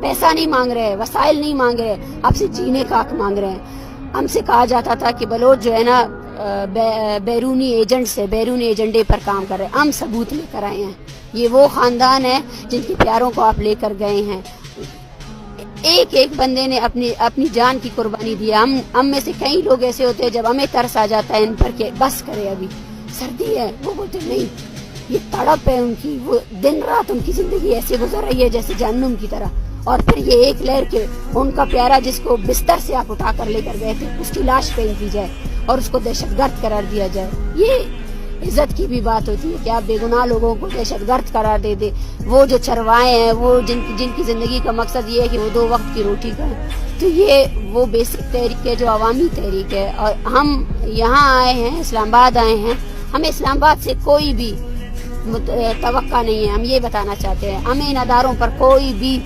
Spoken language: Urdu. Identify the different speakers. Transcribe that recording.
Speaker 1: پیسہ نہیں مانگ رہے، وسائل نہیں مانگ رہے، آپ سے جینے کا حق مانگ رہے ہیں۔ ہم سے کہا جاتا تھا کہ بلوچ جو ہے نا بیرونی ایجنٹ سے بیرونی ایجنڈے پر کام کر رہے ہیں، ہم ثبوت لے کر آئے ہیں۔ یہ وہ خاندان ہے جن کے پیاروں کو آپ لے کر گئے ہیں، ایک ایک بندے نے اپنی جان کی قربانی دی ہے۔ ہم میں سے کئی لوگ ایسے ہوتے ہیں جب ہمیں ترس آ جاتا ہے ان پر کہ بس کرے، ابھی سردی ہے، وہ بولتے نہیں، یہ تڑپ ہے ان کی، وہ دن رات ان کی زندگی ایسے گزر رہی ہے جیسے جہنم کی طرح، اور پھر یہ ایک لہر کے ان کا پیارا جس کو بستر سے آپ اٹھا کر لے کر گئے تھے، اس کی لاش پھینک دی جائے اور اس کو دہشت گرد قرار دیا جائے۔ یہ عزت کی بھی بات ہوتی ہے کہ آپ بے گناہ لوگوں کو دہشت گرد قرار دے دے۔ وہ جو چروائے ہیں، وہ جن کی زندگی کا مقصد یہ ہے کہ وہ 2 وقت کی روٹی کھائیں، تو یہ وہ بیسک تحریک ہے جو عوامی تحریک ہے۔ اور ہم یہاں آئے ہیں، اسلام آباد آئے ہیں، ہمیں اسلام آباد سے کوئی بھی توقع نہیں ہے، ہم یہ بتانا چاہتے ہیں، ہمیں ان اداروں پر کوئی بھی